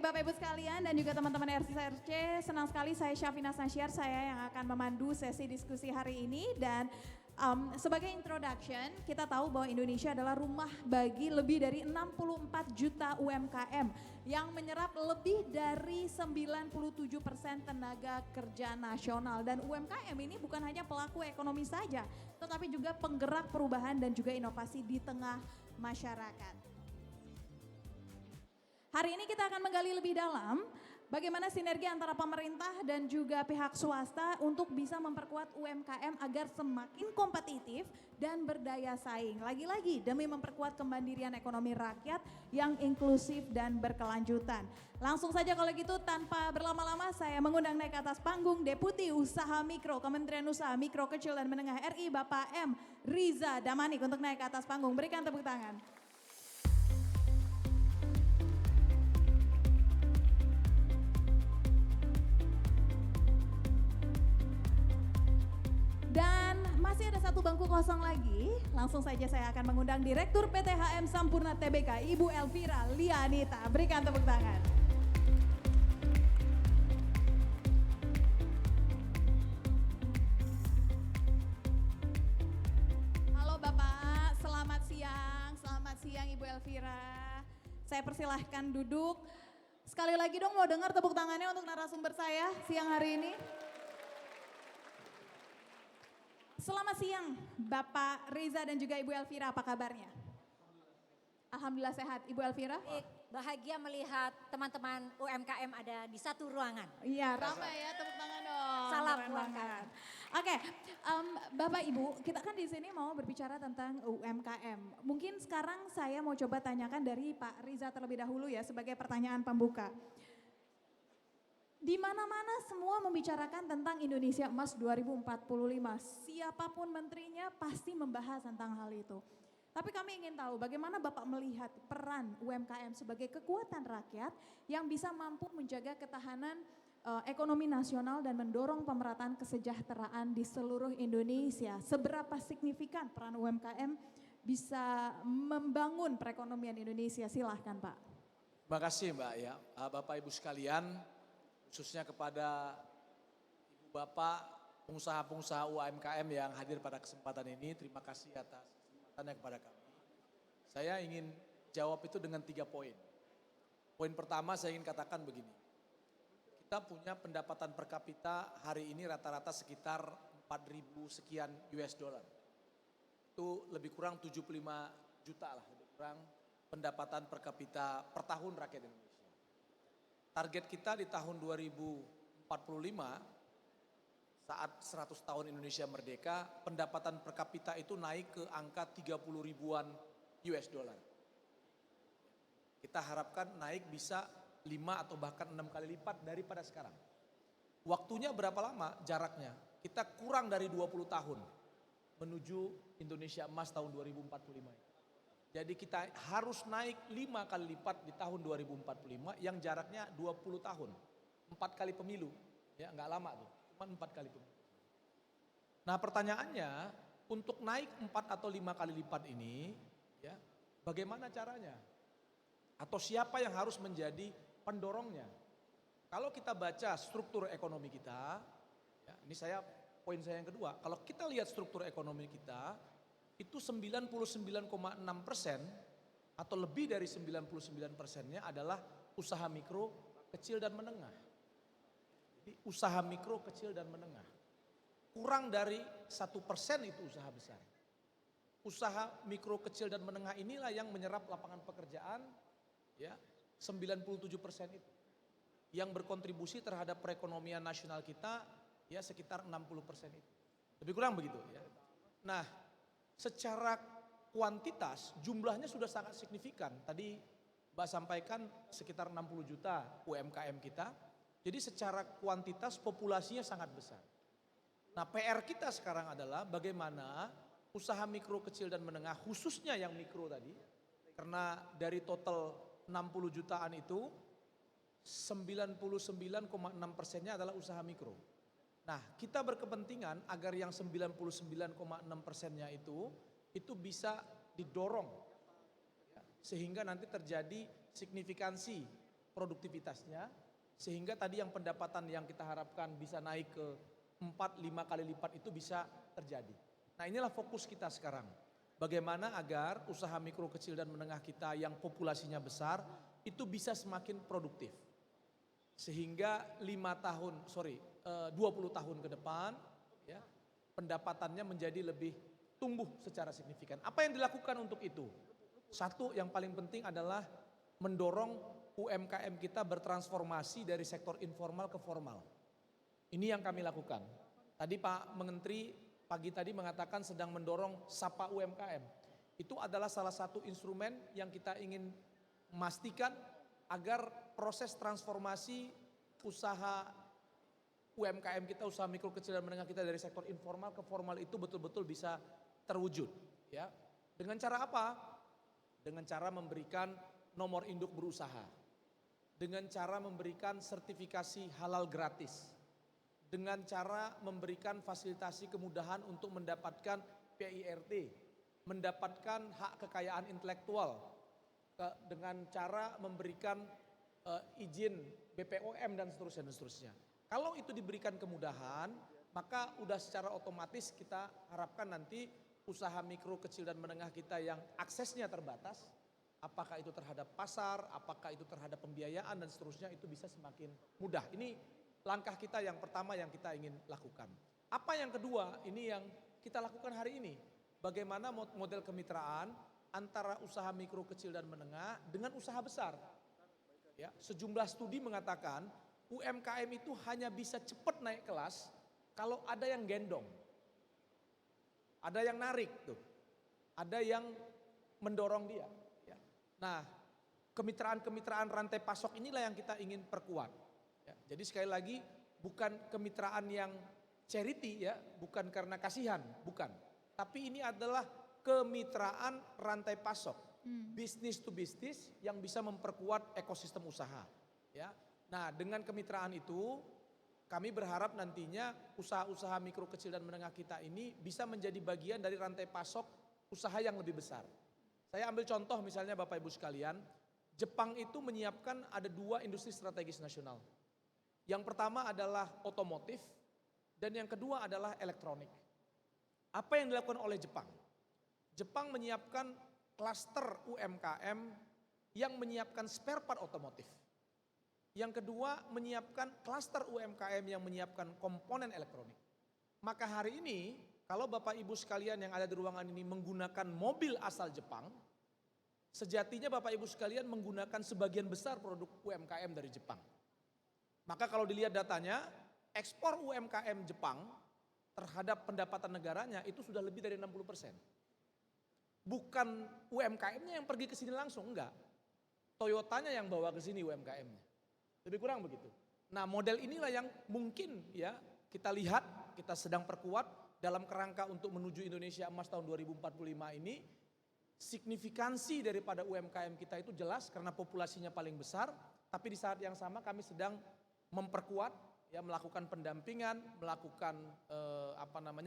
Bapak Ibu sekalian dan juga teman-teman RCRC, senang sekali saya Syafina Nasyar, saya yang akan memandu sesi diskusi hari ini. Dan sebagai introduction, kita tahu bahwa Indonesia adalah rumah bagi lebih dari 64 juta UMKM yang menyerap lebih dari 97% tenaga kerja nasional. Dan UMKM ini bukan hanya pelaku ekonomi saja, tetapi juga penggerak perubahan dan juga inovasi di tengah masyarakat. Hari ini kita akan menggali lebih dalam bagaimana sinergi antara pemerintah dan juga pihak swasta untuk bisa memperkuat UMKM agar semakin kompetitif dan berdaya saing. Lagi-lagi demi memperkuat kemandirian ekonomi rakyat yang inklusif dan berkelanjutan. Langsung saja kalau gitu tanpa berlama-lama saya mengundang naik ke atas panggung Deputi Usaha Mikro Kementerian Usaha Mikro Kecil dan Menengah RI Bapak M. Riza Damanik untuk naik ke atas panggung. Berikan tepuk tangan. Dan masih ada satu bangku kosong lagi, langsung saja saya akan mengundang Direktur PT HM Sampurna Tbk, Ibu Elvira Lianita. Berikan tepuk tangan. Halo Bapak, selamat siang Ibu Elvira. Saya persilahkan duduk. Sekali lagi dong mau dengar tepuk tangannya untuk narasumber saya siang hari ini. Selamat siang Bapak Reza dan juga Ibu Elvira, apa kabarnya? Alhamdulillah sehat, Ibu Elvira? Bahagia melihat teman-teman UMKM ada di satu ruangan. Iya, ramai ya, tepuk tangan dong. Salam Keren UMKM. banget. Oke, Bapak Ibu, kita kan di sini mau berbicara tentang UMKM. Mungkin sekarang saya mau coba tanyakan dari Pak Riza terlebih dahulu ya sebagai pertanyaan pembuka. Di mana-mana semua membicarakan tentang Indonesia Emas 2045. Siapapun menterinya pasti membahas tentang hal itu. Tapi kami ingin tahu bagaimana Bapak melihat peran UMKM sebagai kekuatan rakyat yang bisa mampu menjaga ketahanan ekonomi nasional dan mendorong pemerataan kesejahteraan di seluruh Indonesia. Seberapa signifikan peran UMKM bisa membangun perekonomian Indonesia? Silahkan Pak. Terima kasih Mbak ya, Bapak Ibu sekalian, khususnya kepada Ibu Bapak pengusaha-pengusaha UMKM yang hadir pada kesempatan ini, terima kasih atas kesempatannya kepada kami. Saya ingin jawab itu dengan 3 poin. Poin pertama saya ingin katakan begini, kita punya pendapatan per kapita hari ini rata-rata sekitar 4.000 sekian US dollar. Itu lebih kurang 75 juta lah, lebih kurang pendapatan per kapita per tahun rakyat Indonesia. Target kita di tahun 2045 saat 100 tahun Indonesia merdeka, pendapatan per kapita itu naik ke angka 30 ribuan US dollar. Kita harapkan naik bisa 5 atau bahkan 6 kali lipat daripada sekarang. Waktunya berapa lama jaraknya? Kita kurang dari 20 tahun menuju Indonesia Emas tahun 2045. Jadi kita harus naik 5 kali lipat di tahun 2045 yang jaraknya 20 tahun. 4 kali pemilu, ya nggak lama tuh, cuma 4 kali pemilu. Nah pertanyaannya, untuk naik 4 atau 5 kali lipat ini, ya bagaimana caranya? Atau siapa yang harus menjadi pendorongnya? Kalau kita baca struktur ekonomi kita, ya, ini poin saya yang kedua, kalau kita lihat struktur ekonomi kita, itu 99,6% atau lebih dari 99%-nya adalah usaha mikro, kecil dan menengah. Jadi usaha mikro, kecil dan menengah. Kurang dari 1% itu usaha besar. Usaha mikro, kecil dan menengah inilah yang menyerap lapangan pekerjaan, ya 97% itu. Yang berkontribusi terhadap perekonomian nasional kita, ya sekitar 60% itu. Lebih kurang begitu ya. Nah, secara kuantitas jumlahnya sudah sangat signifikan. Tadi Mbak sampaikan sekitar 60 juta UMKM kita. Jadi secara kuantitas populasinya sangat besar. Nah PR kita sekarang adalah bagaimana usaha mikro, kecil dan menengah, khususnya yang mikro tadi. Karena dari total 60 jutaan itu 99,6%-nya adalah usaha mikro. Nah, kita berkepentingan agar yang 99,6%-nya itu bisa didorong ya, sehingga nanti terjadi signifikansi produktivitasnya, sehingga tadi yang pendapatan yang kita harapkan bisa naik ke 4-5 kali lipat itu bisa terjadi. Nah inilah fokus kita sekarang. Bagaimana agar usaha mikro kecil dan menengah kita yang populasinya besar itu bisa semakin produktif. Sehingga 20 tahun ke depan ya, pendapatannya menjadi lebih tumbuh secara signifikan. Apa yang dilakukan untuk itu? Satu yang paling penting adalah mendorong UMKM kita bertransformasi dari sektor informal ke formal. Ini yang kami lakukan. Tadi Pak Menteri pagi tadi mengatakan sedang mendorong Sapa UMKM. Itu adalah salah satu instrumen yang kita ingin memastikan agar proses transformasi usaha UMKM kita, usaha mikro kecil dan menengah kita dari sektor informal ke formal itu betul-betul bisa terwujud. Ya, dengan cara apa? Dengan cara memberikan nomor induk berusaha, dengan cara memberikan sertifikasi halal gratis, dengan cara memberikan fasilitasi kemudahan untuk mendapatkan PIRT, mendapatkan hak kekayaan intelektual, dengan cara memberikan izin BPOM dan seterusnya. Kalau itu diberikan kemudahan, maka udah secara otomatis kita harapkan nanti usaha mikro kecil dan menengah kita yang aksesnya terbatas, apakah itu terhadap pasar, apakah itu terhadap pembiayaan dan seterusnya, itu bisa semakin mudah. Ini langkah kita yang pertama yang kita ingin lakukan. Apa yang kedua, ini yang kita lakukan hari ini. Bagaimana model kemitraan antara usaha mikro kecil dan menengah dengan usaha besar. Ya, sejumlah studi mengatakan UMKM itu hanya bisa cepat naik kelas kalau ada yang gendong. Ada yang narik tuh. Ada yang mendorong dia. Ya. Nah, kemitraan-kemitraan rantai pasok inilah yang kita ingin perkuat. Ya, jadi sekali lagi bukan kemitraan yang charity ya, bukan karena kasihan, bukan. Tapi ini adalah kemitraan rantai pasok. Bisnis to bisnis yang bisa memperkuat ekosistem usaha. Ya. Nah, dengan kemitraan itu kami berharap nantinya usaha-usaha mikro kecil dan menengah kita ini bisa menjadi bagian dari rantai pasok usaha yang lebih besar. Saya ambil contoh misalnya Bapak Ibu sekalian, Jepang itu menyiapkan ada 2 industri strategis nasional. Yang pertama adalah otomotif dan yang kedua adalah elektronik. Apa yang dilakukan oleh Jepang? Jepang menyiapkan klaster UMKM yang menyiapkan spare part otomotif. Yang kedua menyiapkan klaster UMKM yang menyiapkan komponen elektronik. Maka hari ini kalau Bapak Ibu sekalian yang ada di ruangan ini menggunakan mobil asal Jepang, sejatinya Bapak Ibu sekalian menggunakan sebagian besar produk UMKM dari Jepang. Maka kalau dilihat datanya, ekspor UMKM Jepang terhadap pendapatan negaranya itu sudah lebih dari 60%. Bukan UMKM-nya yang pergi ke sini langsung, enggak. Toyotanya yang bawa ke sini UMKM-nya. Lebih kurang begitu. Nah, model inilah yang mungkin ya kita lihat, kita sedang perkuat dalam kerangka untuk menuju Indonesia Emas tahun 2045 ini. Signifikansi daripada UMKM kita itu jelas karena populasinya paling besar, tapi di saat yang sama kami sedang memperkuat ya, melakukan pendampingan, melakukan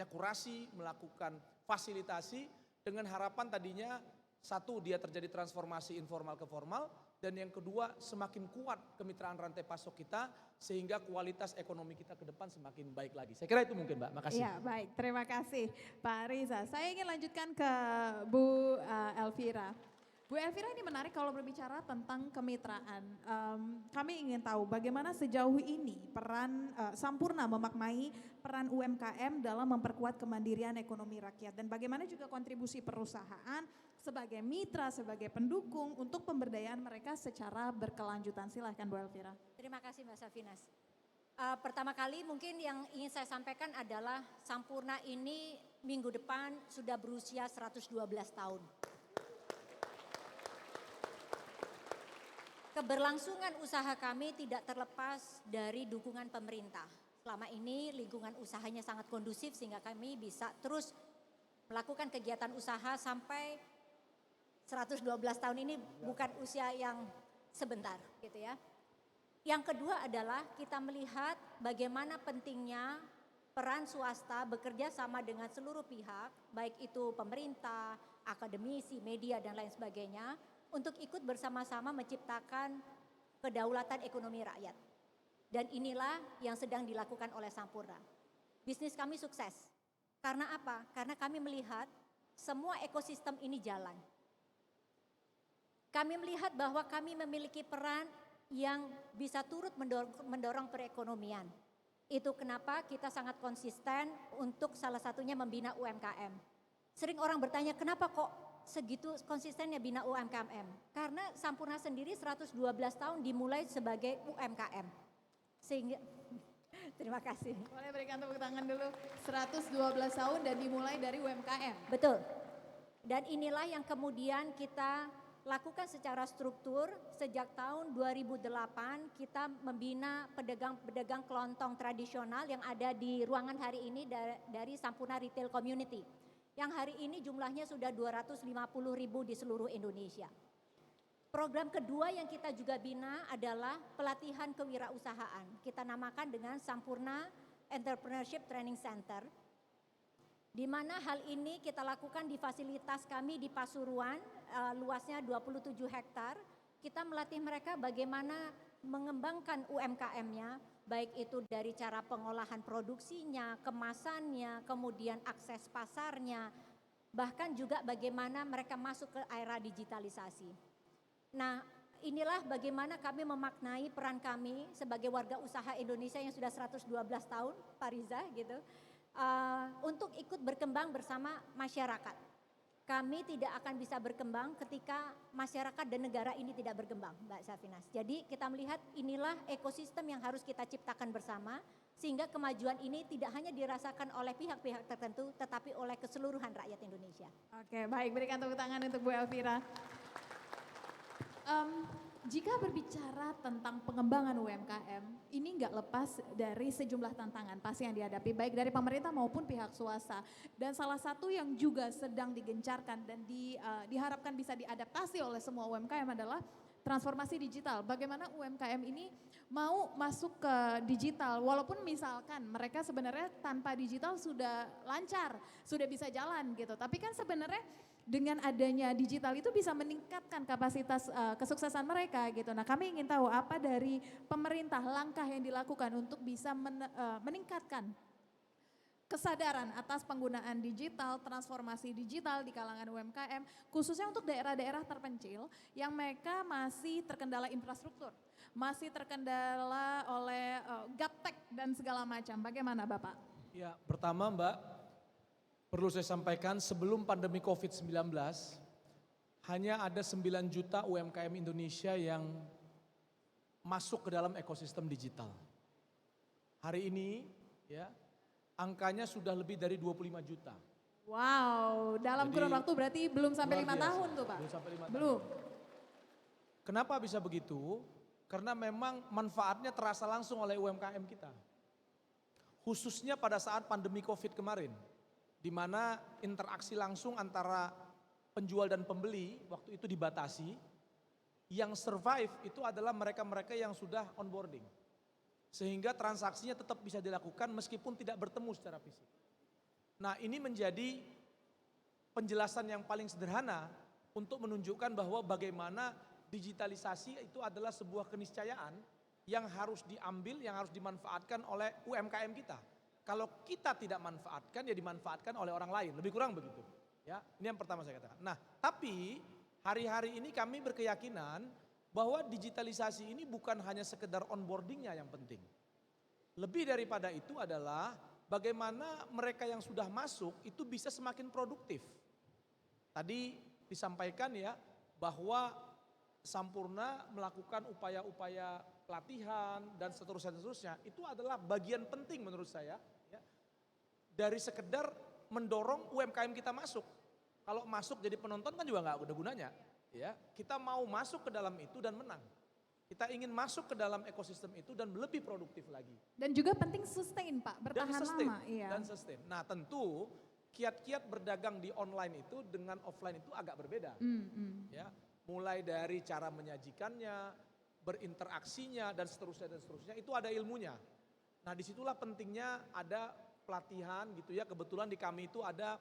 kurasi, melakukan fasilitasi dengan harapan tadinya satu dia terjadi transformasi informal ke formal dan yang kedua semakin kuat kemitraan rantai pasok kita sehingga kualitas ekonomi kita ke depan semakin baik lagi. Saya kira itu mungkin Mbak, makasih. Ya baik, terima kasih Pak Riza. Saya ingin lanjutkan ke Bu Elvira. Bu Elvira, ini menarik kalau berbicara tentang kemitraan. Kami ingin tahu bagaimana sejauh ini peran Sampurna memaknai peran UMKM dalam memperkuat kemandirian ekonomi rakyat dan bagaimana juga kontribusi perusahaan sebagai mitra, sebagai pendukung untuk pemberdayaan mereka secara berkelanjutan. Silahkan Bu Elvira. Terima kasih Mbak Safinas. Pertama kali mungkin yang ingin saya sampaikan adalah Sampurna ini minggu depan sudah berusia 112 tahun. Keberlangsungan usaha kami tidak terlepas dari dukungan pemerintah. Selama ini lingkungan usahanya sangat kondusif sehingga kami bisa terus melakukan kegiatan usaha sampai 112 tahun ini bukan usia yang sebentar gitu ya. Yang kedua adalah kita melihat bagaimana pentingnya peran swasta bekerja sama dengan seluruh pihak, baik itu pemerintah, akademisi, media dan lain sebagainya untuk ikut bersama-sama menciptakan kedaulatan ekonomi rakyat. Dan inilah yang sedang dilakukan oleh Sampurna. Bisnis kami sukses. Karena apa? Karena kami melihat semua ekosistem ini jalan. Kami melihat bahwa kami memiliki peran yang bisa turut mendorong perekonomian. Itu kenapa kita sangat konsisten untuk salah satunya membina UMKM. Sering orang bertanya, kenapa kok segitu konsistennya bina UMKM? Karena Sampurna sendiri 112 tahun dimulai sebagai UMKM. Sehingga, terima kasih. Boleh berikan tepuk tangan dulu. 112 tahun dan dimulai dari UMKM. Betul. Dan inilah yang kemudian kita lakukan secara struktur. Sejak tahun 2008 kita membina pedagang kelontong tradisional yang ada di ruangan hari ini dari Sampurna Retail Community. Yang hari ini jumlahnya sudah 250.000 di seluruh Indonesia. Program kedua yang kita juga bina adalah pelatihan kewirausahaan. Kita namakan dengan Sampurna Entrepreneurship Training Center. Di mana hal ini kita lakukan di fasilitas kami di Pasuruan, luasnya 27 hektar. Kita melatih mereka bagaimana mengembangkan UMKM-nya, baik itu dari cara pengolahan produksinya, kemasannya, kemudian akses pasarnya, bahkan juga bagaimana mereka masuk ke era digitalisasi. Nah, inilah bagaimana kami memaknai peran kami sebagai warga usaha Indonesia yang sudah 112 tahun, Pak Riza gitu. Untuk ikut berkembang bersama masyarakat. Kami tidak akan bisa berkembang ketika masyarakat dan negara ini tidak berkembang, Mbak Safinas. Jadi kita melihat inilah ekosistem yang harus kita ciptakan bersama, sehingga kemajuan ini tidak hanya dirasakan oleh pihak-pihak tertentu, tetapi oleh keseluruhan rakyat Indonesia. Oke, baik, berikan tepuk tangan untuk Bu Elvira. Jika berbicara tentang pengembangan UMKM, ini nggak lepas dari sejumlah tantangan pasti yang dihadapi baik dari pemerintah maupun pihak swasta. Dan salah satu yang juga sedang digencarkan dan diharapkan bisa diadaptasi oleh semua UMKM adalah transformasi digital. Bagaimana UMKM ini mau masuk ke digital, walaupun misalkan mereka sebenarnya tanpa digital sudah lancar, sudah bisa jalan gitu. Tapi kan sebenarnya dengan adanya digital itu bisa meningkatkan kapasitas kesuksesan mereka gitu. Nah, kami ingin tahu apa dari pemerintah langkah yang dilakukan untuk bisa meningkatkan kesadaran atas penggunaan digital, transformasi digital di kalangan UMKM, khususnya untuk daerah-daerah terpencil yang mereka masih terkendala infrastruktur, masih terkendala oleh gaptek dan segala macam. Bagaimana Bapak? Ya, pertama Mbak, perlu saya sampaikan sebelum pandemi COVID-19, hanya ada 9 juta UMKM Indonesia yang masuk ke dalam ekosistem digital. Hari ini ya, angkanya sudah lebih dari 25 juta. Wow, dalam Jadi, kurun waktu berarti belum sampai 5 tahun tuh Pak? Belum sampai 5 tahun. Belum. Kenapa bisa begitu? Karena memang manfaatnya terasa langsung oleh UMKM kita. Khususnya pada saat pandemi COVID kemarin, di mana interaksi langsung antara penjual dan pembeli waktu itu dibatasi. Yang survive itu adalah mereka-mereka yang sudah onboarding. Sehingga transaksinya tetap bisa dilakukan meskipun tidak bertemu secara fisik. Nah, ini menjadi penjelasan yang paling sederhana untuk menunjukkan bahwa bagaimana digitalisasi itu adalah sebuah keniscayaan yang harus diambil, yang harus dimanfaatkan oleh UMKM kita. Kalau kita tidak manfaatkan, ya dimanfaatkan oleh orang lain, lebih kurang begitu. Ya, ini yang pertama saya katakan. Nah, tapi hari-hari ini kami berkeyakinan bahwa digitalisasi ini bukan hanya sekedar onboardingnya yang penting. Lebih daripada itu adalah bagaimana mereka yang sudah masuk itu bisa semakin produktif. Tadi disampaikan ya bahwa Sampurna melakukan upaya-upaya pelatihan dan seterusnya itu adalah bagian penting menurut saya ya, dari sekedar mendorong UMKM kita masuk. Kalau masuk jadi penonton kan juga nggak ada gunanya. Ya, kita mau masuk ke dalam itu dan menang. Kita ingin masuk ke dalam ekosistem itu dan lebih produktif lagi. Dan juga penting sustain Pak, bertahan lama. Iya. Dan sustain. Nah tentu kiat-kiat berdagang di online itu dengan offline itu agak berbeda. Ya, mulai dari cara menyajikannya, berinteraksinya dan seterusnya itu ada ilmunya. Nah disitulah pentingnya ada pelatihan gitu ya. Kebetulan di kami itu ada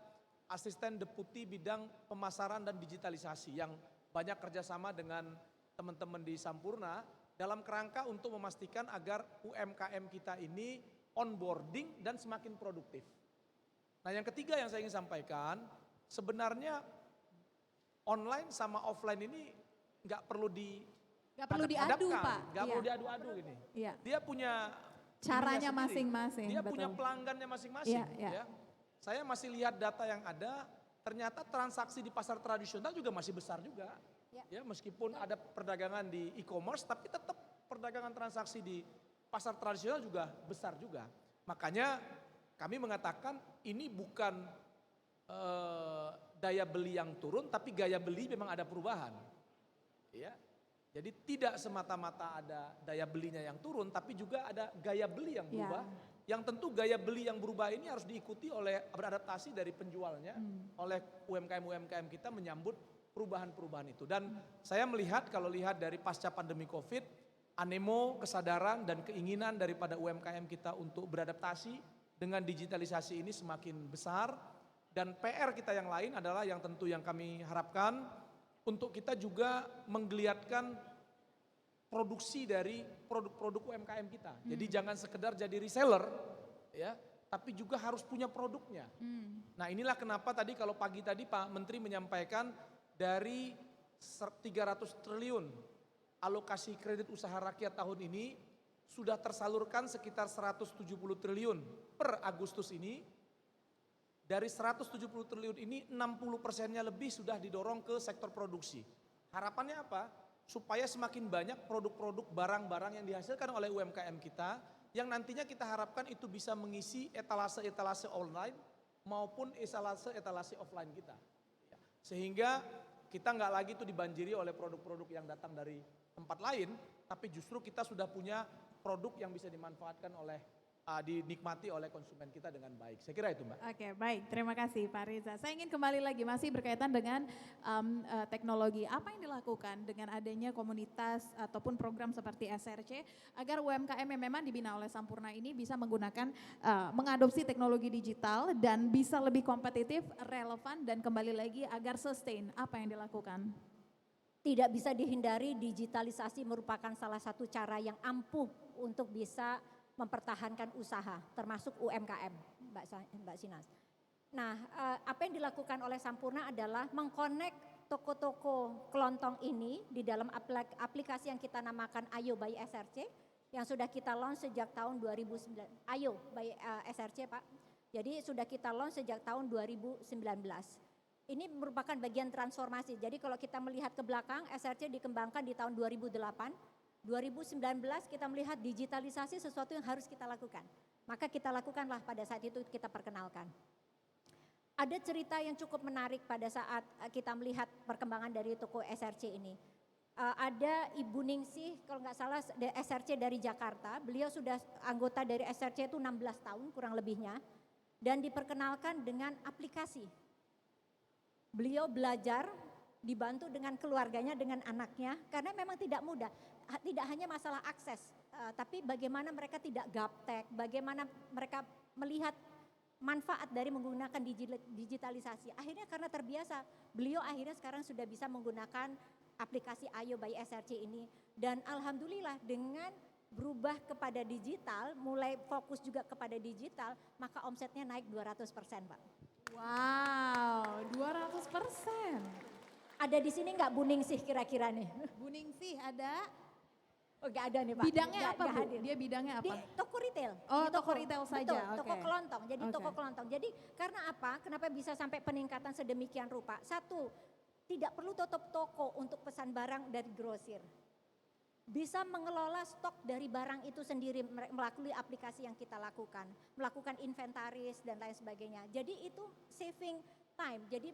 asisten deputi bidang pemasaran dan digitalisasi yang banyak kerjasama dengan teman-teman di Sampurna dalam kerangka untuk memastikan agar UMKM kita ini onboarding dan semakin produktif. Nah yang ketiga yang saya ingin sampaikan, sebenarnya online sama offline ini nggak perlu Nggak perlu diadu Pak. nggak perlu diadu-adu ini. Iya. Dia punya Caranya ininya sendiri. masing-masing. Dia betul. punya pelanggannya masing-masing. Iya, iya. Ya. Saya masih lihat data yang ada, ternyata transaksi di pasar tradisional juga masih besar juga. Ya, meskipun ada perdagangan di e-commerce, tapi tetap perdagangan transaksi di pasar tradisional juga besar juga. Makanya kami mengatakan ini bukan daya beli yang turun, tapi gaya beli memang ada perubahan. Ya, jadi tidak semata-mata ada daya belinya yang turun, tapi juga ada gaya beli yang berubah. Yang tentu gaya beli yang berubah ini harus diikuti oleh beradaptasi dari penjualnya, oleh UMKM-UMKM kita menyambut perubahan-perubahan itu. Dan saya melihat kalau lihat dari pasca pandemi Covid, animo, kesadaran dan keinginan daripada UMKM kita untuk beradaptasi dengan digitalisasi ini semakin besar. Dan PR kita yang lain adalah yang tentu yang kami harapkan untuk kita juga menggeliatkan produksi dari produk-produk UMKM kita. Jadi jangan sekedar jadi reseller, ya, tapi juga harus punya produknya. Nah inilah kenapa tadi kalau pagi tadi Pak Menteri menyampaikan dari 300 triliun alokasi kredit usaha rakyat tahun ini sudah tersalurkan sekitar 170 triliun per Agustus ini. Dari 170 triliun ini 60%-nya lebih sudah didorong ke sektor produksi. Harapannya apa? Supaya semakin banyak produk-produk barang-barang yang dihasilkan oleh UMKM kita yang nantinya kita harapkan itu bisa mengisi etalase-etalase online maupun etalase-etalase offline kita. Sehingga kita nggak lagi itu dibanjiri oleh produk-produk yang datang dari tempat lain, tapi justru kita sudah punya produk yang bisa dimanfaatkan oleh dinikmati oleh konsumen kita dengan baik. Saya kira itu Mbak. Oke, baik. Terima kasih Pak Reza. Saya ingin kembali lagi masih berkaitan dengan teknologi. Apa yang dilakukan dengan adanya komunitas ataupun program seperti SRC agar UMKM yang memang dibina oleh Sampurna ini bisa menggunakan mengadopsi teknologi digital dan bisa lebih kompetitif, relevan dan kembali lagi agar sustain. Apa yang dilakukan? Tidak bisa dihindari, digitalisasi merupakan salah satu cara yang ampuh untuk bisa mempertahankan usaha, termasuk UMKM, Mbak Sinas. Nah, apa yang dilakukan oleh Sampurna adalah mengkonek toko-toko kelontong ini di dalam aplikasi yang kita namakan Ayo by SRC, yang sudah kita launch sejak tahun 2009. Ayo by SRC Pak, jadi sudah kita launch sejak tahun 2019. Ini merupakan bagian transformasi, jadi kalau kita melihat ke belakang, SRC dikembangkan di tahun 2008, 2019 kita melihat digitalisasi sesuatu yang harus kita lakukan. Maka kita lakukanlah pada saat itu kita perkenalkan. Ada cerita yang cukup menarik pada saat kita melihat perkembangan dari toko SRC ini. Ada Ibu Ningsih, kalau nggak salah SRC dari Jakarta, beliau sudah anggota dari SRC itu 16 tahun kurang lebihnya. Dan diperkenalkan dengan aplikasi. Beliau belajar, dibantu dengan keluarganya, dengan anaknya, karena memang tidak mudah. Tidak hanya masalah akses, tapi bagaimana mereka tidak gaptek, bagaimana mereka melihat manfaat dari menggunakan digitalisasi. Akhirnya karena terbiasa, beliau akhirnya sekarang sudah bisa menggunakan aplikasi Ayo by SRC ini. Dan alhamdulillah dengan berubah kepada digital, mulai fokus juga kepada digital, maka omsetnya naik 200% Pak. Wow, 200%. Ada di sini nggak Bu Ningsih kira-kira nih? Bu Ningsih ada? Oh nggak ada nih Pak. Bidangnya apa Bu? Hadir. Dia bidangnya apa? Di toko retail. Oh, Di toko retail saja. Betul, toko Oke. kelontong. Jadi toko Oke. kelontong. Jadi karena apa? Kenapa bisa sampai peningkatan sedemikian rupa? Satu, tidak perlu tutup toko untuk pesan barang dari grosir. Bisa mengelola stok dari barang itu sendiri melalui aplikasi yang kita lakukan. Melakukan inventaris dan lain sebagainya. Jadi itu saving time. Jadi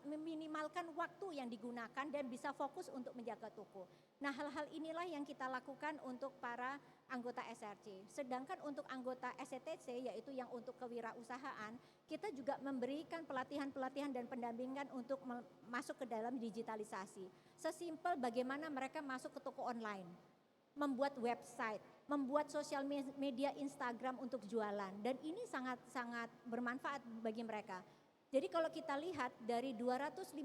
meminimalkan waktu yang digunakan dan bisa fokus untuk menjaga toko. Nah hal-hal inilah yang kita lakukan untuk para anggota SRC. Sedangkan untuk anggota SETC yaitu yang untuk kewirausahaan, kita juga memberikan pelatihan-pelatihan dan pendampingan untuk masuk ke dalam digitalisasi. Sesimpel bagaimana mereka masuk ke toko online, membuat website, membuat sosial media Instagram untuk jualan. Dan ini sangat-sangat bermanfaat bagi mereka. Jadi kalau kita lihat dari 250.000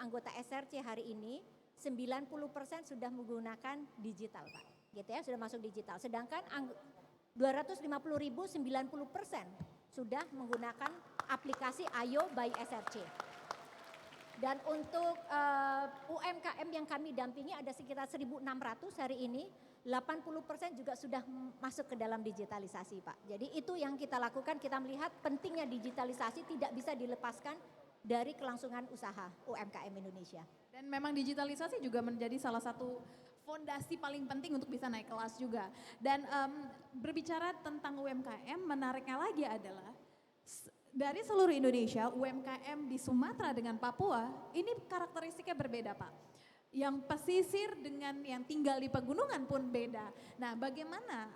anggota SRC hari ini, 90% sudah menggunakan digital Pak. Gitu ya, sudah masuk digital. Sedangkan 250.000 90% sudah menggunakan aplikasi Ayo by SRC. Dan untuk UMKM yang kami dampingi ada sekitar 1.600 hari ini, 80% juga sudah masuk ke dalam digitalisasi Pak. Jadi itu yang kita lakukan, kita melihat pentingnya digitalisasi tidak bisa dilepaskan dari kelangsungan usaha UMKM Indonesia. Dan memang digitalisasi juga menjadi salah satu fondasi paling penting untuk bisa naik kelas juga. Dan berbicara tentang UMKM, menariknya lagi adalah dari seluruh Indonesia, UMKM di Sumatera dengan Papua ini karakteristiknya berbeda Pak. Yang pesisir dengan yang tinggal di pegunungan pun beda. Nah, bagaimana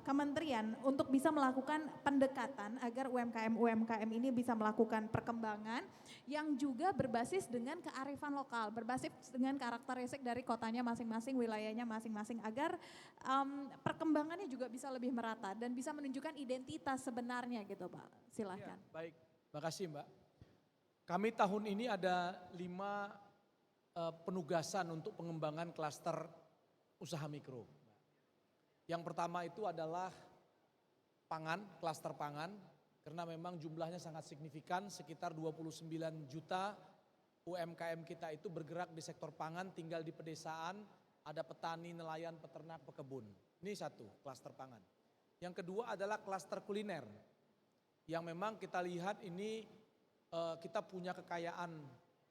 kementerian untuk bisa melakukan pendekatan agar UMKM ini bisa melakukan perkembangan yang juga berbasis dengan kearifan lokal, berbasis dengan karakteristik dari kotanya masing-masing, wilayahnya masing-masing, agar perkembangannya juga bisa lebih merata dan bisa menunjukkan identitas sebenarnya gitu Pak. Silahkan. Ya, baik, makasih Mbak. Kami tahun ini ada 5 penugasan untuk pengembangan klaster usaha mikro. Yang pertama itu adalah pangan, klaster pangan, karena memang jumlahnya sangat signifikan, sekitar 29 juta UMKM kita itu bergerak di sektor pangan, tinggal di pedesaan, ada petani, nelayan, peternak, pekebun. Ini satu, klaster pangan. Yang kedua adalah klaster kuliner, yang memang kita lihat ini kita punya kekayaan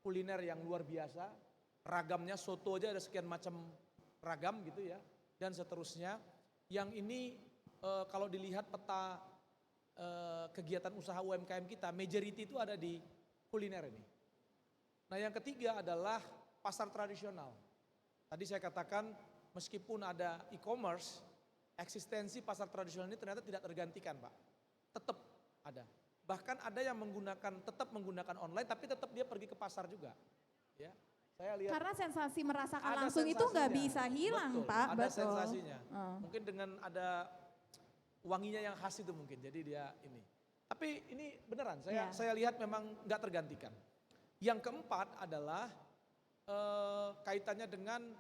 kuliner yang luar biasa. Ragamnya, soto aja ada sekian macam ragam gitu ya, dan seterusnya. Yang ini kalau dilihat peta kegiatan usaha UMKM kita, majority itu ada di kuliner ini. Nah yang ketiga adalah pasar tradisional. Tadi saya katakan meskipun ada e-commerce, eksistensi pasar tradisional ini ternyata tidak tergantikan Pak. Tetap ada. Bahkan ada yang tetap menggunakan online tapi tetap dia pergi ke pasar juga. Ya. Saya lihat karena sensasi merasakan ada langsung itu nggak bisa hilang betul, Pak. ada betul. sensasinya. Mungkin dengan ada wanginya yang khas itu mungkin, jadi dia ini. Tapi ini beneran, saya lihat memang nggak tergantikan. Yang keempat adalah kaitannya dengan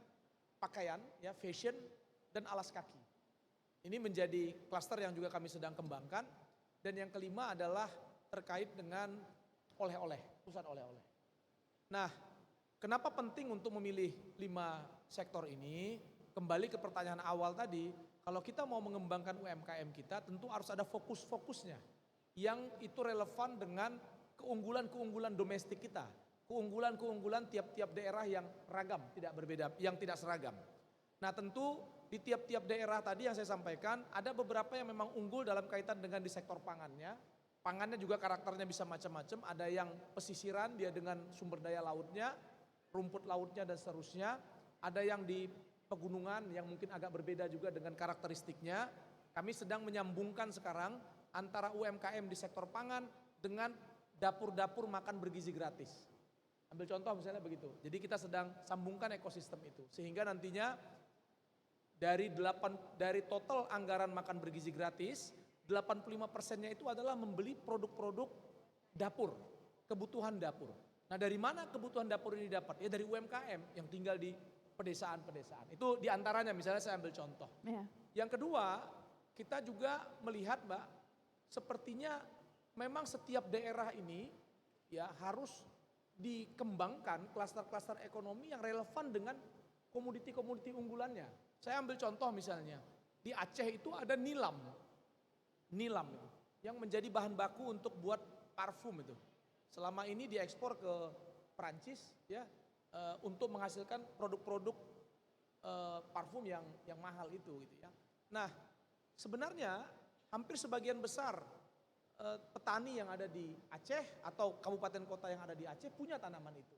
pakaian, ya fashion dan alas kaki. Ini menjadi klaster yang juga kami sedang kembangkan. Dan yang kelima adalah terkait dengan oleh-oleh, pusat oleh-oleh. Nah, kenapa penting untuk memilih 5 sektor ini? Kembali ke pertanyaan awal tadi, kalau kita mau mengembangkan UMKM kita tentu harus ada fokus-fokusnya yang itu relevan dengan keunggulan-keunggulan domestik kita, keunggulan-keunggulan tiap-tiap daerah yang ragam, tidak berbeda, yang tidak seragam. Nah tentu di tiap-tiap daerah tadi yang saya sampaikan ada beberapa yang memang unggul dalam kaitan dengan di sektor pangannya. Pangannya juga karakternya bisa macam-macam, ada yang pesisiran dia dengan sumber daya lautnya, rumput lautnya dan seterusnya. Ada yang di pegunungan yang mungkin agak berbeda juga dengan karakteristiknya. Kami sedang menyambungkan sekarang antara UMKM di sektor pangan dengan dapur-dapur makan bergizi gratis. Ambil contoh misalnya begitu. Jadi kita sedang sambungkan ekosistem itu sehingga nantinya dari total anggaran makan bergizi gratis, 85%-nya itu adalah membeli produk-produk dapur, kebutuhan dapur. Nah dari mana kebutuhan dapur ini dapat? Ya dari UMKM yang tinggal di pedesaan-pedesaan. Itu diantaranya misalnya saya ambil contoh. Ya. Yang kedua kita juga melihat Mbak, sepertinya memang setiap daerah ini ya harus dikembangkan klaster-klaster ekonomi yang relevan dengan komoditi-komoditi unggulannya. Saya ambil contoh misalnya, di Aceh itu ada nilam itu, yang menjadi bahan baku untuk buat parfum itu. Selama ini diekspor ke Prancis ya untuk menghasilkan produk-produk parfum yang mahal itu gitu ya. Nah, sebenarnya hampir sebagian besar petani yang ada di Aceh atau kabupaten kota yang ada di Aceh punya tanaman itu.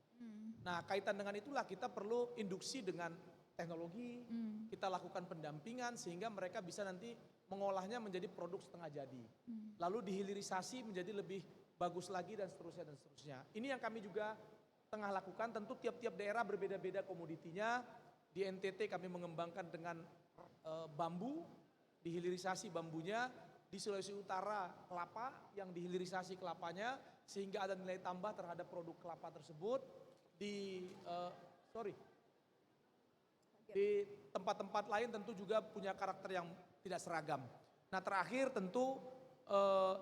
Nah, kaitan dengan itulah kita perlu induksi dengan teknologi, kita lakukan pendampingan sehingga mereka bisa nanti mengolahnya menjadi produk setengah jadi. Lalu dihilirisasi menjadi lebih bagus lagi dan seterusnya dan seterusnya. Ini yang kami juga tengah lakukan, tentu tiap-tiap daerah berbeda-beda komoditinya. Di NTT kami mengembangkan dengan bambu, dihilirisasi bambunya. Di Sulawesi Utara kelapa yang dihilirisasi kelapanya sehingga ada nilai tambah terhadap produk kelapa tersebut. Di tempat-tempat lain tentu juga punya karakter yang tidak seragam. Nah terakhir tentu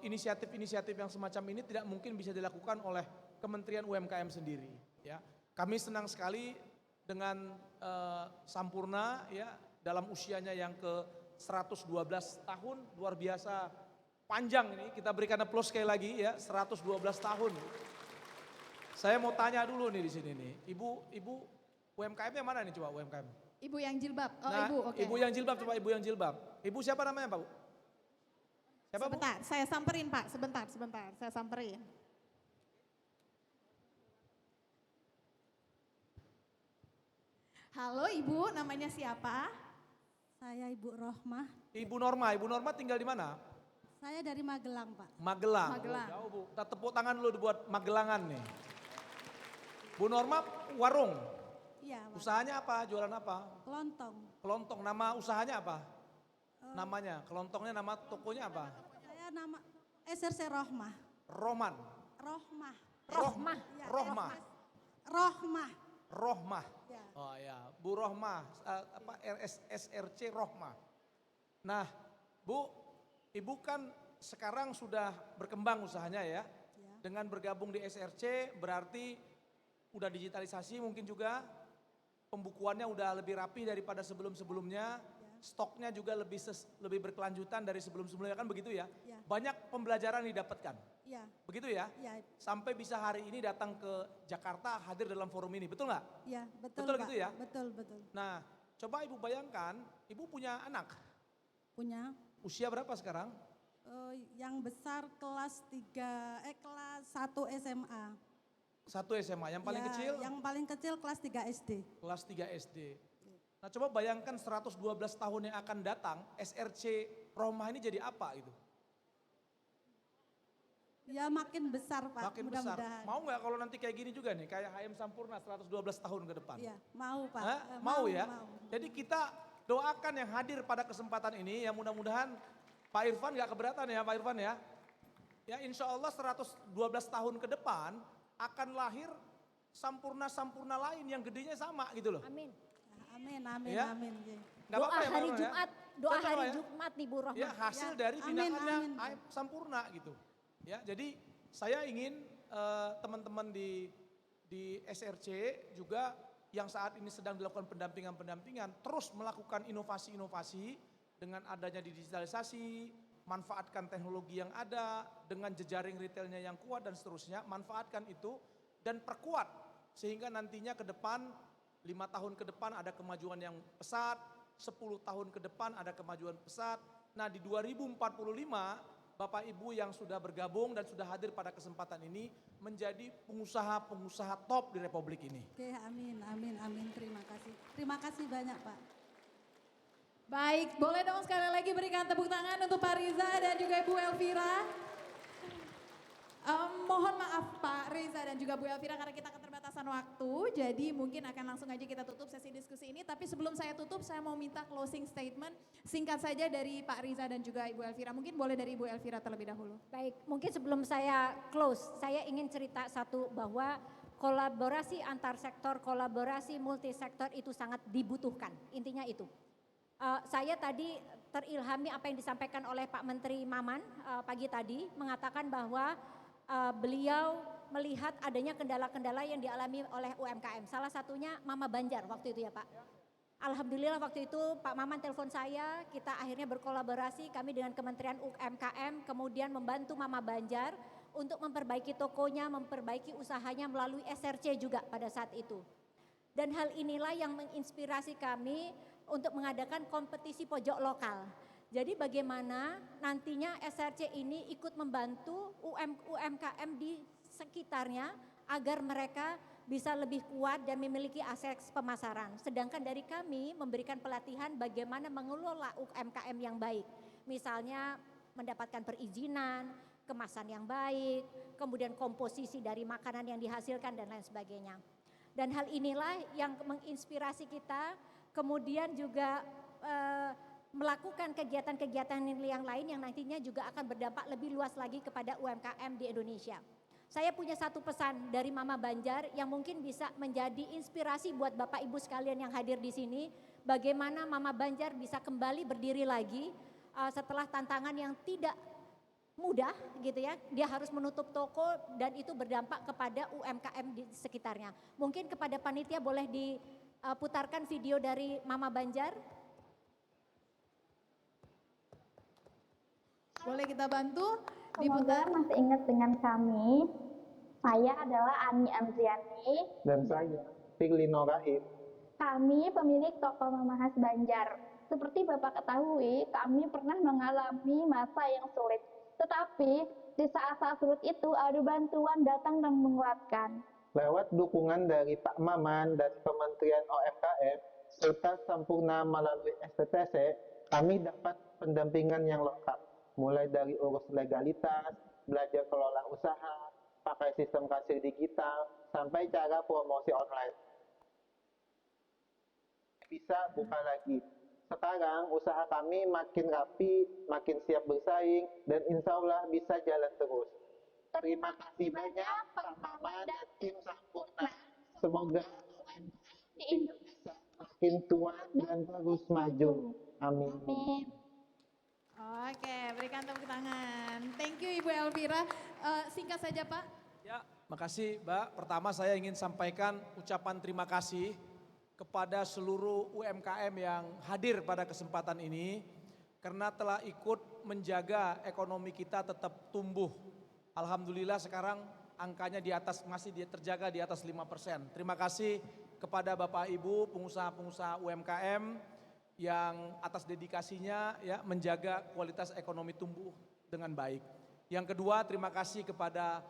inisiatif-inisiatif yang semacam ini tidak mungkin bisa dilakukan oleh Kementerian UMKM sendiri. Ya, kami senang sekali dengan Sampurna ya dalam usianya yang ke 112 tahun, luar biasa panjang ini. Kita berikan aplaus sekali lagi ya, 112 tahun. Saya mau tanya dulu nih di sini nih, ibu UMKM-nya mana nih coba UMKM? Ibu yang jilbab. Oh, Nah, ibu, oke. ibu yang jilbab, coba ibu yang jilbab. Ibu siapa namanya Pak Bu? Siapa Bu? Sebentar, saya samperin Pak, sebentar, saya samperin. Halo Ibu, namanya siapa? Saya Ibu Rohmah, Ibu Norma tinggal di mana? saya dari Magelang Pak. Magelang. Magelang. Oh, jauh Bu, kita tepuk tangan dulu buat Magelangan nih. Bu Norma warung, Iya Pak. usahanya apa, jualan apa? Kelontong. Kelontong, nama usahanya apa? Namanya, kelontongnya nama tokonya apa? Saya nama SRC Rohmah. Rohman, Rohmah. Rohmah. Ya, Rohmah, Rohmah. Rohmah. Ya. Oh ya, Bu Rohmah, apa SRC Rohmah. Nah, Bu, Ibu kan sekarang sudah berkembang usahanya ya. Ya. Dengan bergabung di SRC berarti udah digitalisasi mungkin juga. Pembukuannya udah lebih rapi daripada sebelum-sebelumnya. Stoknya juga lebih berkelanjutan dari sebelum-sebelumnya kan begitu ya. Ya. Banyak pembelajaran didapatkan. Ya. Begitu ya? Ya. Sampai bisa hari ini datang ke Jakarta hadir dalam forum ini, betul nggak? Ya, betul Betul Pak. gitu ya? Betul, betul. Nah, coba Ibu bayangkan, Ibu punya anak. Punya Usia berapa sekarang? yang besar kelas 1 SMA. 1 SMA, yang paling Ya, kecil Yang paling kecil kelas 3 SD. kelas 3 SD. Nah coba bayangkan 112 tahun yang akan datang, SRC Rohmah ini jadi apa gitu? Ya makin besar Pak, Makin besar. mudah-mudahan. Mau nggak kalau nanti kayak gini juga nih, kayak HM Sampurna 112 tahun ke depan? Ya, mau Pak. Hah? Mau ya? Jadi kita doakan yang hadir pada kesempatan ini, yang mudah-mudahan Pak Irfan nggak keberatan ya Pak Irfan ya. Ya insya Allah 112 tahun ke depan akan lahir Sampurna-Sampurna lain yang gedenya sama gitu loh. Amin. Amin, amin, Ya. amin. Ya. Nggak Doa apa-apa ya, Pak hari Irfan ya? Jumat, doa Betul, hari ya? Jumat nih Bu Rohmah. Ya hasil Ya, dari amin, binaannya amin. AIP Sampurna gitu. Ya jadi saya ingin teman-teman di SRC juga yang saat ini sedang dilakukan pendampingan-pendampingan terus melakukan inovasi-inovasi dengan adanya digitalisasi, manfaatkan teknologi yang ada dengan jejaring retailnya yang kuat dan seterusnya, manfaatkan itu dan perkuat sehingga nantinya ke depan 5 tahun ke depan ada kemajuan yang pesat, 10 tahun ke depan ada kemajuan pesat. Nah di 2045 Bapak Ibu yang sudah bergabung dan sudah hadir pada kesempatan ini menjadi pengusaha-pengusaha top di Republik ini. Oke, amin, amin, amin. Terima kasih. Terima kasih banyak Pak. Baik, boleh dong sekali lagi berikan tepuk tangan untuk Pak Riza dan juga Ibu Elvira. Mohon maaf Pak Reza dan juga Bu Elvira karena kita keterbatasan waktu, jadi mungkin akan langsung aja kita tutup sesi diskusi ini. Tapi sebelum saya tutup, saya mau minta closing statement singkat saja dari Pak Riza dan juga Ibu Elvira. Mungkin boleh dari Ibu Elvira terlebih dahulu. Baik, mungkin sebelum saya close, saya ingin cerita satu bahwa kolaborasi antar sektor, kolaborasi multisektor itu sangat dibutuhkan. Intinya itu. Saya tadi terilhami apa yang disampaikan oleh Pak Menteri Maman pagi tadi, mengatakan bahwa beliau melihat adanya kendala-kendala yang dialami oleh UMKM. Salah satunya Mama Banjar waktu itu ya Pak. Alhamdulillah waktu itu Pak Maman telepon saya, kita akhirnya berkolaborasi kami dengan Kementerian UMKM kemudian membantu Mama Banjar untuk memperbaiki tokonya, memperbaiki usahanya melalui SRC juga pada saat itu. Dan hal inilah yang menginspirasi kami untuk mengadakan kompetisi pojok lokal. Jadi bagaimana nantinya SRC ini ikut membantu UMKM di sekitarnya agar mereka bisa lebih kuat dan memiliki akses pemasaran. Sedangkan dari kami memberikan pelatihan bagaimana mengelola UMKM yang baik. Misalnya mendapatkan perizinan, kemasan yang baik, kemudian komposisi dari makanan yang dihasilkan dan lain sebagainya. Dan hal inilah yang menginspirasi kita, kemudian juga melakukan kegiatan-kegiatan yang lain yang nantinya juga akan berdampak lebih luas lagi kepada UMKM di Indonesia. Saya punya satu pesan dari Mama Banjar yang mungkin bisa menjadi inspirasi buat Bapak Ibu sekalian yang hadir di sini bagaimana Mama Banjar bisa kembali berdiri lagi setelah tantangan yang tidak mudah gitu ya. Dia harus menutup toko dan itu berdampak kepada UMKM di sekitarnya. Mungkin kepada panitia boleh diputarkan video dari Mama Banjar. Boleh kita bantu Semoga diputar. masih ingat dengan kami. Saya adalah Ani Andriani. Dan saya, Firlino Rahim. Kami pemilik toko Mama Khas Banjar. Seperti Bapak ketahui, kami pernah mengalami masa yang sulit. Tetapi di saat-saat sulit itu ada bantuan datang dan menguatkan. Lewat dukungan dari Pak Maman dari Kementerian UMKM serta Sampurna melalui STTC, kami dapat pendampingan yang lengkap. Mulai dari urus legalitas, belajar kelola usaha, pakai sistem kasir digital, sampai cara promosi online. Bisa buka lagi. Sekarang usaha kami makin rapi, makin siap bersaing, dan insya Allah bisa jalan terus. Terima kasih banyak Pak Maman dan tim Sampurna. Semoga Di Indonesia. makin kuat dan terus maju. Amin. Amin. Oke, berikan tepuk tangan. Thank you Ibu Elvira. Singkat saja Pak. Ya, makasih Mbak. Pertama saya ingin sampaikan ucapan terima kasih kepada seluruh UMKM yang hadir pada kesempatan ini karena telah ikut menjaga ekonomi kita tetap tumbuh. Alhamdulillah sekarang angkanya masih terjaga di atas 5%. Terima kasih kepada Bapak Ibu pengusaha-pengusaha UMKM yang atas dedikasinya ya menjaga kualitas ekonomi tumbuh dengan baik. Yang kedua, terima kasih kepada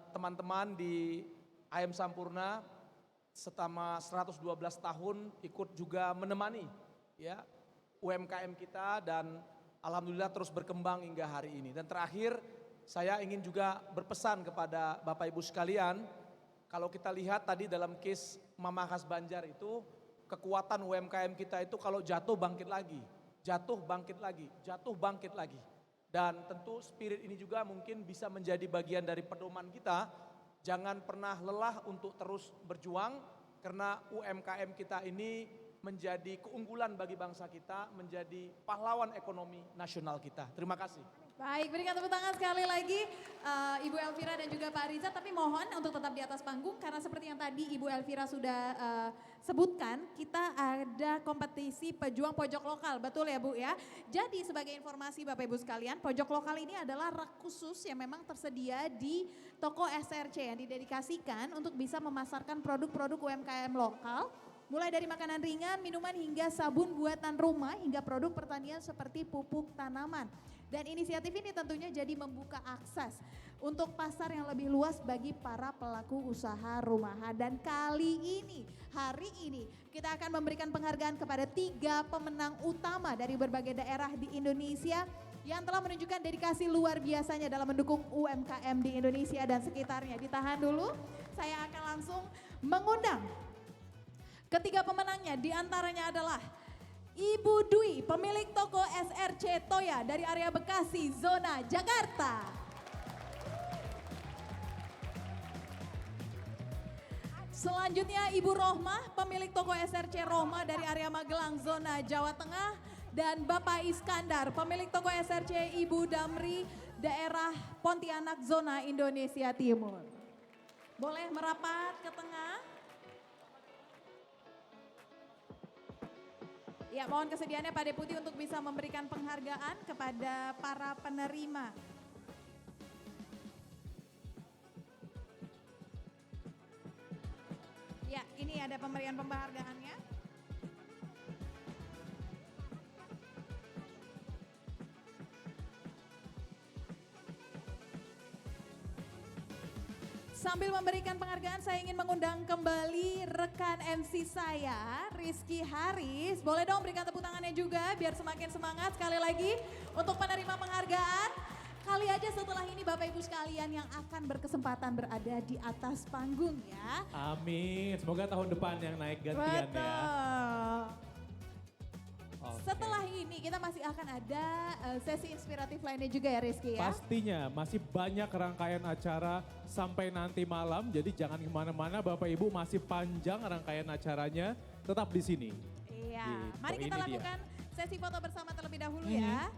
teman-teman di AM Sampurna selama 112 tahun ikut juga menemani ya UMKM kita dan alhamdulillah terus berkembang hingga hari ini. Dan terakhir saya ingin juga berpesan kepada Bapak Ibu sekalian, kalau kita lihat tadi dalam case Mama Khas Banjar itu kekuatan UMKM kita itu kalau jatuh bangkit lagi, jatuh bangkit lagi, jatuh bangkit lagi. Dan tentu spirit ini juga mungkin bisa menjadi bagian dari pedoman kita. Jangan pernah lelah untuk terus berjuang karena UMKM kita ini menjadi keunggulan bagi bangsa kita, menjadi pahlawan ekonomi nasional kita. Terima kasih. Baik, berikan tepuk tangan sekali lagi Ibu Elvira dan juga Pak Riza. Tapi mohon untuk tetap di atas panggung karena seperti yang tadi Ibu Elvira sudah sebutkan, kita ada kompetisi pejuang pojok lokal, betul ya Bu ya? Jadi sebagai informasi Bapak Ibu sekalian, pojok lokal ini adalah rak khusus yang memang tersedia di toko SRC yang didedikasikan untuk bisa memasarkan produk-produk UMKM lokal. Mulai dari makanan ringan, minuman hingga sabun buatan rumah hingga produk pertanian seperti pupuk tanaman. Dan inisiatif ini tentunya jadi membuka akses untuk pasar yang lebih luas bagi para pelaku usaha rumahan. Dan kali ini, hari ini kita akan memberikan penghargaan kepada 3 pemenang utama dari berbagai daerah di Indonesia yang telah menunjukkan dedikasi luar biasanya dalam mendukung UMKM di Indonesia dan sekitarnya. Ditahan dulu, saya akan langsung mengundang ketiga pemenangnya, diantaranya adalah Ibu Dwi, pemilik toko SRC Toya dari area Bekasi, zona Jakarta. Selanjutnya Ibu Rohmah, pemilik toko SRC Rohmah dari area Magelang, zona Jawa Tengah. Dan Bapak Iskandar, pemilik toko SRC Ibu Damri, daerah Pontianak, zona Indonesia Timur. Boleh merapat ke tengah? Ya, mohon kesediaannya Pak Deputi untuk bisa memberikan penghargaan kepada para penerima. Ya, ini ada pemberian penghargaannya. Sambil memberikan penghargaan, saya ingin mengundang kembali rekan MC saya, Rizky Haris. Boleh dong berikan tepuk tangannya juga biar semakin semangat. Sekali lagi untuk penerima penghargaan. Kali aja setelah ini Bapak Ibu sekalian yang akan berkesempatan berada di atas panggung ya. Amin, semoga tahun depan yang naik gantian Betul. ya. Oke. Setelah ini kita masih akan ada sesi inspiratif lainnya juga ya Rizky ya. Pastinya masih banyak rangkaian acara sampai nanti malam. Jadi jangan kemana-mana Bapak Ibu, masih panjang rangkaian acaranya. Tetap di sini. Iya, Ya, Gitu, mari kita ini dia. lakukan sesi foto bersama terlebih dahulu ya.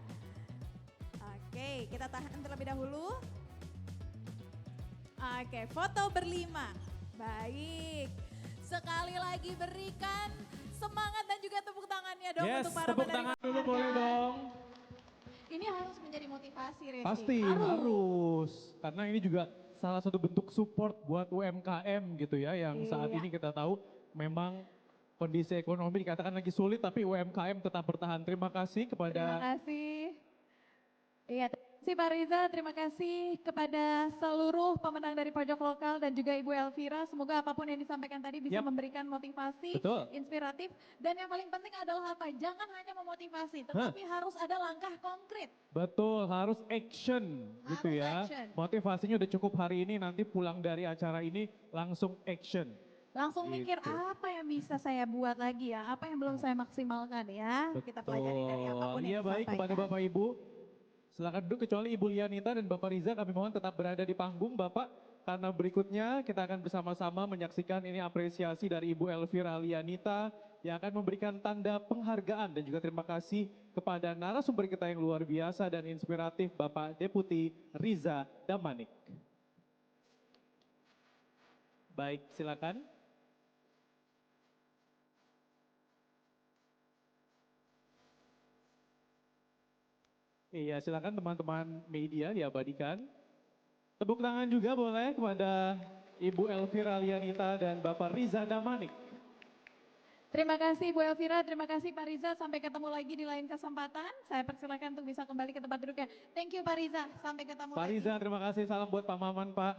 Oke, kita tahan terlebih dahulu. Oke, foto berlima. Baik. Sekali lagi berikan semangat dan juga tepuk tangannya dong Yes, untuk para tepuk penerima tangan dulu boleh dong. Ini harus menjadi motivasi, Resti. Pasti harus. Karena ini juga salah satu bentuk support buat UMKM gitu ya. Yang saat Iya. ini kita tahu memang kondisi ekonomi dikatakan lagi sulit tapi UMKM tetap bertahan. Terima kasih Terima kepada kasih. Iya, terima kasih Pak Riza, terima kasih kepada seluruh pemenang dari pojok lokal dan juga Ibu Elvira. Semoga apapun yang disampaikan tadi bisa Yap. memberikan motivasi, Betul. inspiratif. Dan yang paling penting adalah apa? Jangan hanya memotivasi, tetapi harus ada langkah konkret. betul harus action gitu Harus ya. action. Motivasinya udah cukup hari ini, nanti pulang dari acara ini langsung action. Langsung mikir Gitu. apa yang bisa saya buat lagi ya, apa yang belum saya maksimalkan ya. Kita pelajari dari apapun Iya yang baik kepada disampaikan. Bapak Ibu. Silakan duduk kecuali Ibu Lianita dan Bapak Riza, kami mohon tetap berada di panggung Bapak. Karena berikutnya kita akan bersama-sama menyaksikan ini apresiasi dari Ibu Elvira Lianita yang akan memberikan tanda penghargaan dan juga terima kasih kepada narasumber kita yang luar biasa dan inspiratif Bapak Deputi Riza Damanik. Baik, silakan. Iya, silakan teman-teman media diabadikan. Tepuk tangan juga boleh kepada Ibu Elvira Lianita dan Bapak Riza Damanik. Terima kasih Bu Elvira, terima kasih Pak Riza. Sampai ketemu lagi di lain kesempatan. Saya persilakan untuk bisa kembali ke tempat duduknya. Thank you Pak Riza, sampai ketemu Pak lagi. Riza, terima kasih. Salam buat Pak Maman, Pak.